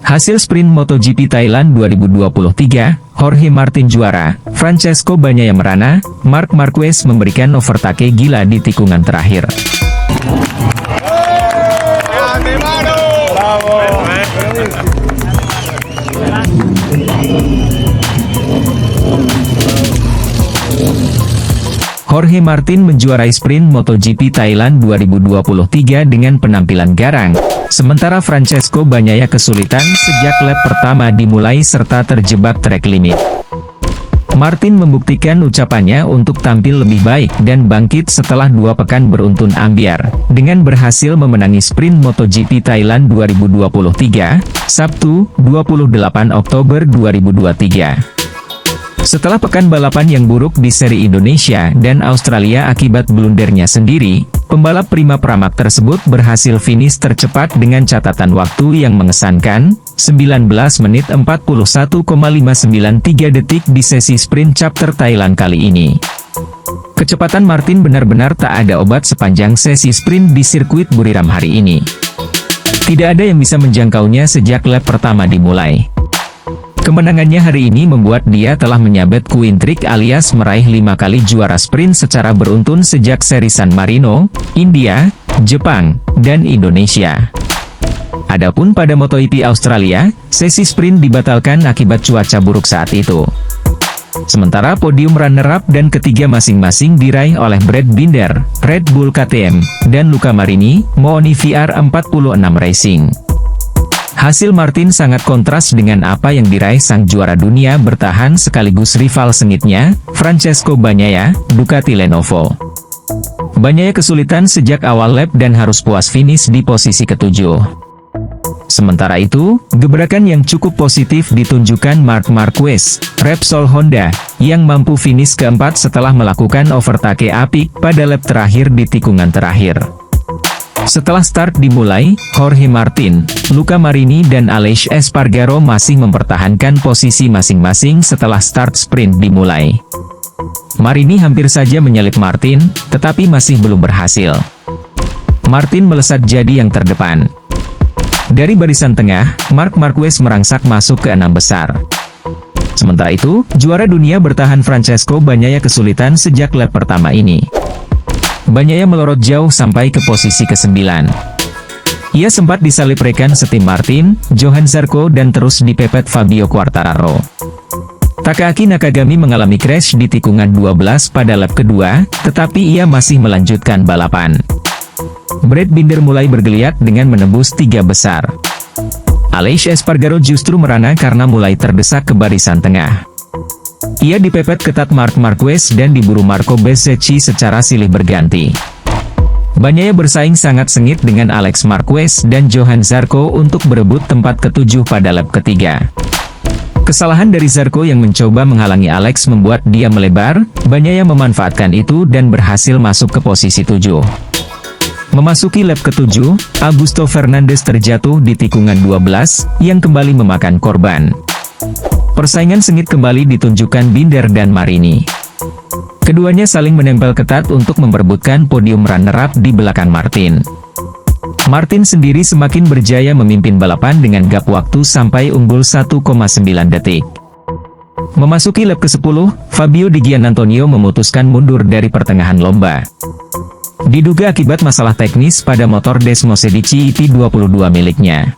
Hasil sprint MotoGP Thailand 2023, Jorge Martin juara, Francesco Bagnaia merana, Marc Marquez memberikan overtake gila di tikungan terakhir. Jorge Martin menjuarai sprint MotoGP Thailand 2023 dengan penampilan garang, sementara Francesco Bagnaia kesulitan sejak lap pertama dimulai serta terjebak track limit. Martin membuktikan ucapannya untuk tampil lebih baik dan bangkit setelah 2 pekan beruntun ambyar, dengan berhasil memenangi sprint MotoGP Thailand 2023, Sabtu, 28 Oktober 2023. Setelah pekan balapan yang buruk di seri Indonesia dan Australia akibat blundernya sendiri, pembalap Prima Pramac tersebut berhasil finish tercepat dengan catatan waktu yang mengesankan, 19 menit 41,593 detik di sesi sprint chapter Thailand kali ini. Kecepatan Martin benar-benar tak ada obat sepanjang sesi sprint di sirkuit Buriram hari ini. Tidak ada yang bisa menjangkaunya sejak lap pertama dimulai. Kemenangannya hari ini membuat dia telah menyabet Queen Trick alias meraih 5 kali juara sprint secara beruntun sejak seri San Marino, India, Jepang, dan Indonesia. Adapun pada MotoGP Australia, sesi sprint dibatalkan akibat cuaca buruk saat itu. Sementara podium runner-up dan ketiga masing-masing diraih oleh Brad Binder, Red Bull KTM, dan Luca Marini, Mooni VR46 Racing. Hasil Martin sangat kontras dengan apa yang diraih sang juara dunia bertahan sekaligus rival sengitnya, Francesco Bagnaia, Ducati Lenovo. Bagnaia kesulitan sejak awal lap dan harus puas finish di posisi ke-7. Sementara itu, gebrakan yang cukup positif ditunjukkan Marc Marquez, Repsol Honda, yang mampu finish ke-4 setelah melakukan overtake apik pada lap terakhir di tikungan terakhir. Setelah start dimulai, Jorge Martin, Luca Marini dan Aleix Espargaro masih mempertahankan posisi masing-masing setelah start sprint dimulai. Marini hampir saja menyalip Martin, tetapi masih belum berhasil. Martin melesat jadi yang terdepan. Dari barisan tengah, Marc Marquez merangsak masuk ke 6 besar. Sementara itu, juara dunia bertahan Francesco Bagnaia kesulitan sejak lap pertama ini. Bagnaia melorot jauh sampai ke posisi ke-9. Ia sempat disalip rekan setim Martin, Johann Zarco dan terus dipepet Fabio Quartararo. Takaaki Nakagami mengalami crash di tikungan 12 pada lap kedua, tetapi ia masih melanjutkan balapan. Brad Binder mulai bergeliat dengan menembus 3 besar. Aleix Espargaro justru merana karena mulai terdesak ke barisan tengah. Ia dipepet ketat Marc Marquez dan diburu Marco Bezzecchi secara silih berganti. Bagnaia bersaing sangat sengit dengan Alex Marquez dan Johann Zarco untuk berebut tempat ke-7 pada lap ketiga. Kesalahan dari Zarco yang mencoba menghalangi Alex membuat dia melebar, Bagnaia memanfaatkan itu dan berhasil masuk ke posisi 7. Memasuki lap ke-7, Augusto Fernandez terjatuh di tikungan 12, yang kembali memakan korban. Persaingan sengit kembali ditunjukkan Binder dan Marini. Keduanya saling menempel ketat untuk memperebutkan podium runner-up di belakang Martin. Martin sendiri semakin berjaya memimpin balapan dengan gap waktu sampai unggul 1,9 detik. Memasuki lap ke-10, Fabio Di Giannantonio memutuskan mundur dari pertengahan lomba. Diduga akibat masalah teknis pada motor Desmosedici EP22 miliknya.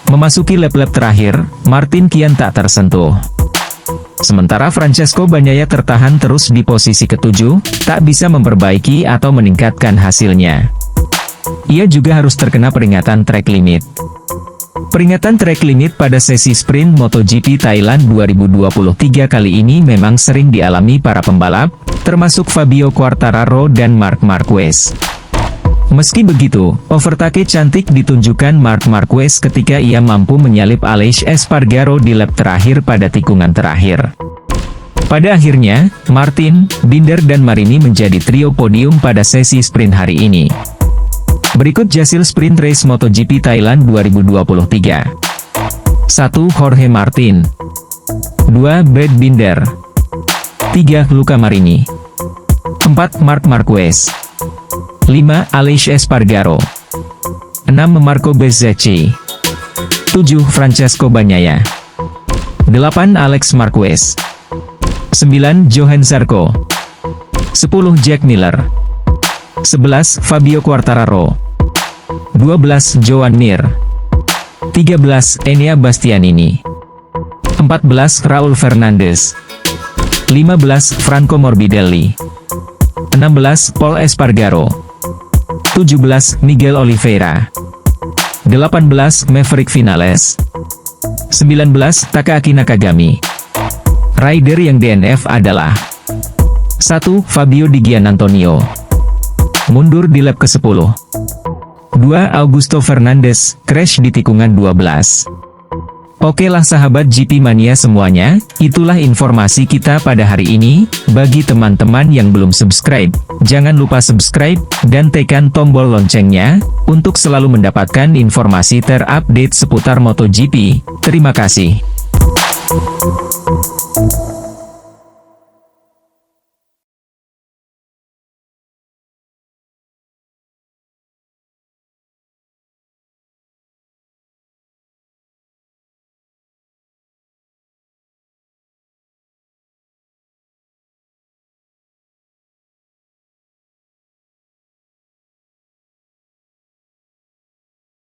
Memasuki lap-lap terakhir, Martin kian tak tersentuh. Sementara Francesco Bagnaia tertahan terus di posisi ke-7, tak bisa memperbaiki atau meningkatkan hasilnya. Ia juga harus terkena peringatan track limit. Peringatan track limit pada sesi sprint MotoGP Thailand 2023 kali ini memang sering dialami para pembalap, termasuk Fabio Quartararo dan Marc Marquez. Meski begitu, overtake cantik ditunjukkan Marc Marquez ketika ia mampu menyalip Aleix Espargaro di lap terakhir pada tikungan terakhir. Pada akhirnya, Martin, Binder dan Marini menjadi trio podium pada sesi sprint hari ini. Berikut hasil sprint race MotoGP Thailand 2023. 1. Jorge Martin 2. Brad Binder 3. Luca Marini 4. Marc Marquez 5. Aleix Espargaro 6. Marco Bezzecchi 7. Francesco Bagnaia. 8. Alex Marquez. 9. Johann Zarco. 10. Jack Miller. 11. Fabio Quartararo. 12. Joan Mir. 13. Enea Bastianini. 14. Raul Fernandez. 15. Franco Morbidelli. 16. Paul Espargaro. 17. Miguel Oliveira. 18. Maverick Vinales. 19. Takaaki Nakagami. Rider yang DNF adalah 1. Fabio Di Gianantonio. Mundur di lap ke-10. 2. Augusto Fernandez, crash di tikungan 12. Oke lah sahabat GP Mania semuanya, itulah informasi kita pada hari ini. Bagi teman-teman yang belum subscribe, jangan lupa subscribe, dan tekan tombol loncengnya, untuk selalu mendapatkan informasi terupdate seputar MotoGP. Terima kasih.